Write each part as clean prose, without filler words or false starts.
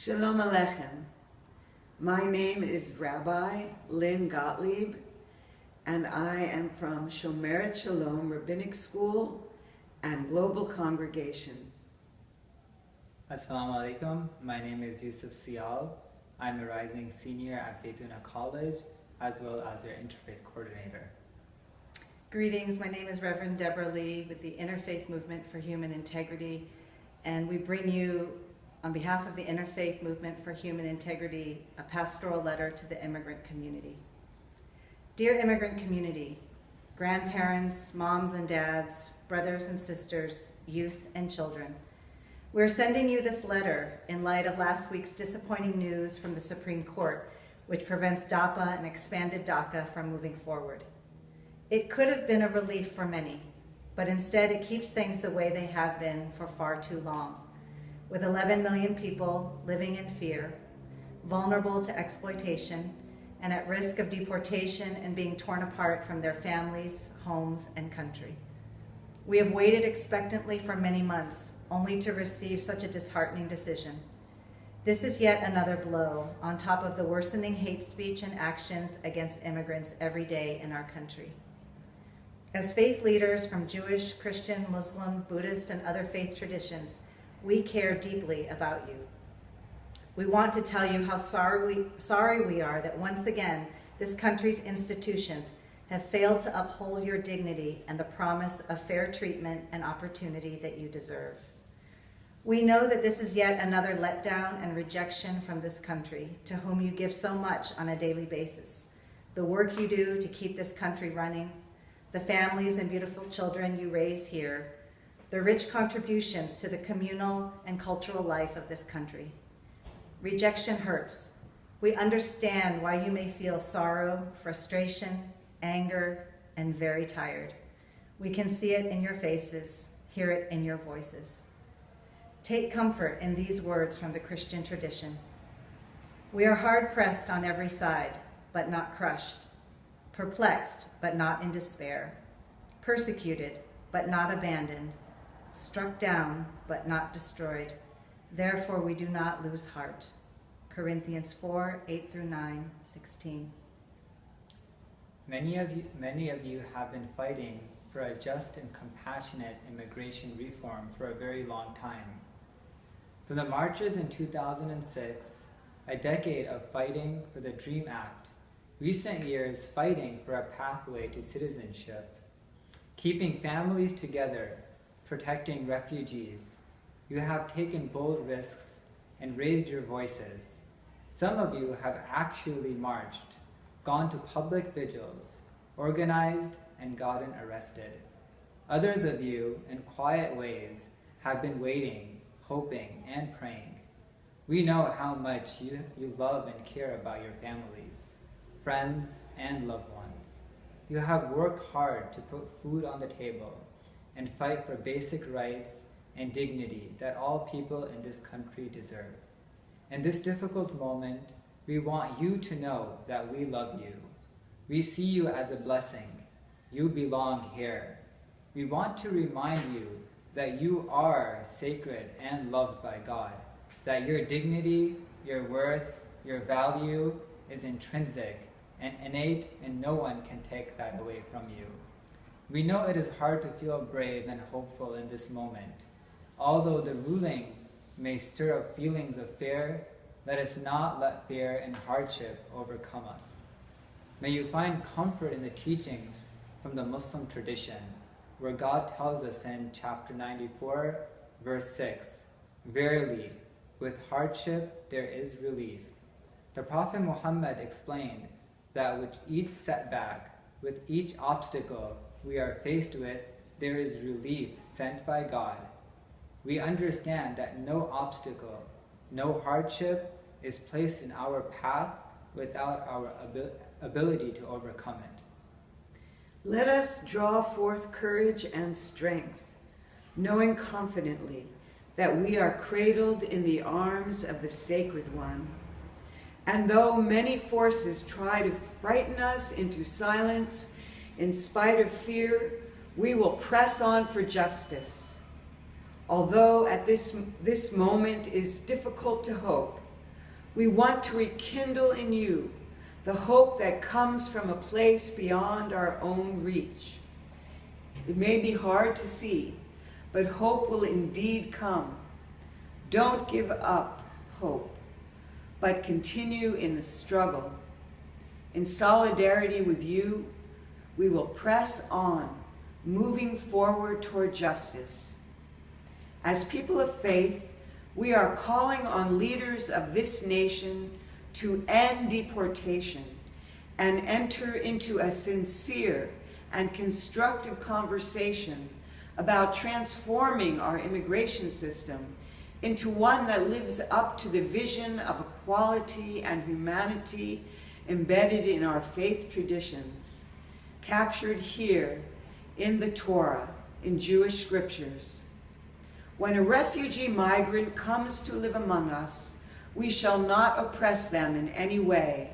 Shalom Aleichem. My name is Rabbi Lynn Gottlieb, and I am from Shomeret Shalom Rabbinic School and Global Congregation. Assalamu alaikum. My name is Yusuf Sial. I'm a rising senior at Zaytuna College, as well as their Interfaith Coordinator. Greetings, my name is Reverend Deborah Lee with the Interfaith Movement for Human Integrity, and we bring you, on behalf of the Interfaith Movement for Human Integrity, a pastoral letter to the immigrant community. Dear immigrant community, grandparents, moms and dads, brothers and sisters, youth and children, we're sending you this letter in light of last week's disappointing news from the Supreme Court, which prevents DAPA and expanded DACA from moving forward. It could have been a relief for many, but instead it keeps things the way they have been for far too long, with 11 million people living in fear, vulnerable to exploitation, and at risk of deportation and being torn apart from their families, homes, and country. We have waited expectantly for many months, only to receive such a disheartening decision. This is yet another blow on top of the worsening hate speech and actions against immigrants every day in our country. As faith leaders from Jewish, Christian, Muslim, Buddhist, and other faith traditions, we care deeply about you. We want to tell you how sorry we are that once again, this country's institutions have failed to uphold your dignity and the promise of fair treatment and opportunity that you deserve. We know that this is yet another letdown and rejection from this country, to whom you give so much on a daily basis. The work you do to keep this country running, the families and beautiful children you raise here, the rich contributions to the communal and cultural life of this country. Rejection hurts. We understand why you may feel sorrow, frustration, anger, and very tired. We can see it in your faces, hear it in your voices. Take comfort in these words from the Christian tradition. We are hard-pressed on every side, but not crushed, perplexed, but not in despair, persecuted, but not abandoned, struck down, but not destroyed. Therefore, we do not lose heart. Corinthians 4, 8 through 9, 16. Many of you have been fighting for a just and compassionate immigration reform for a very long time. From the marches in 2006, a decade of fighting for the DREAM Act, recent years fighting for a pathway to citizenship, keeping families together, protecting refugees, you have taken bold risks and raised your voices. Some of you have actually marched, gone to public vigils, organized, and gotten arrested. Others of you, in quiet ways, have been waiting, hoping, and praying. We know how much you love and care about your families, friends, and loved ones. You have worked hard to put food on the table and fight for basic rights and dignity that all people in this country deserve. In this difficult moment, we want you to know that we love you. We see you as a blessing. You belong here. We want to remind you that you are sacred and loved by God, that your dignity, your worth, your value is intrinsic and innate, and no one can take that away from you. We know it is hard to feel brave and hopeful in this moment. Although the ruling may stir up feelings of fear, let us not let fear and hardship overcome us. May you find comfort in the teachings from the Muslim tradition, where God tells us in chapter 94, verse 6, "Verily, with hardship there is relief." The Prophet Muhammad explained that with each setback, with each obstacle we are faced with, there is relief sent by God. We understand that no obstacle, no hardship is placed in our path without our ability to overcome it. Let us draw forth courage and strength, knowing confidently that we are cradled in the arms of the Sacred One. And though many forces try to frighten us into silence, in spite of fear, we will press on for justice. Although at this moment is difficult to hope, We want to rekindle in you the hope that comes from a place beyond our own reach. It may be hard to see, but hope will indeed come. Don't give up hope, but continue in the struggle. In solidarity with you, we will press on, moving forward toward justice. As people of faith, we are calling on leaders of this nation to end deportation and enter into a sincere and constructive conversation about transforming our immigration system into one that lives up to the vision of equality and humanity embedded in our faith traditions, captured here in the Torah, in Jewish scriptures. When a refugee migrant comes to live among us, we shall not oppress them in any way.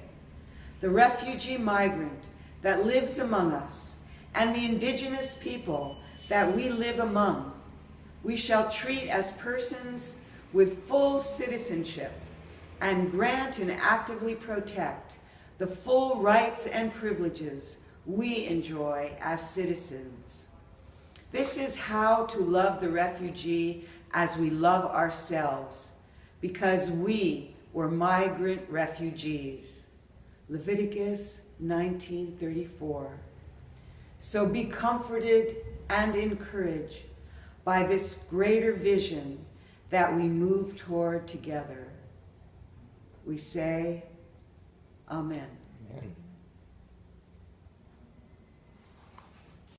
The refugee migrant that lives among us and the indigenous people that we live among, we shall treat as persons with full citizenship and grant and actively protect the full rights and privileges we enjoy as citizens. This is how to love the refugee as we love ourselves, because we were migrant refugees. Leviticus 19:34. So be comforted and encouraged by this greater vision that we move toward together. We say, Amen. Amen.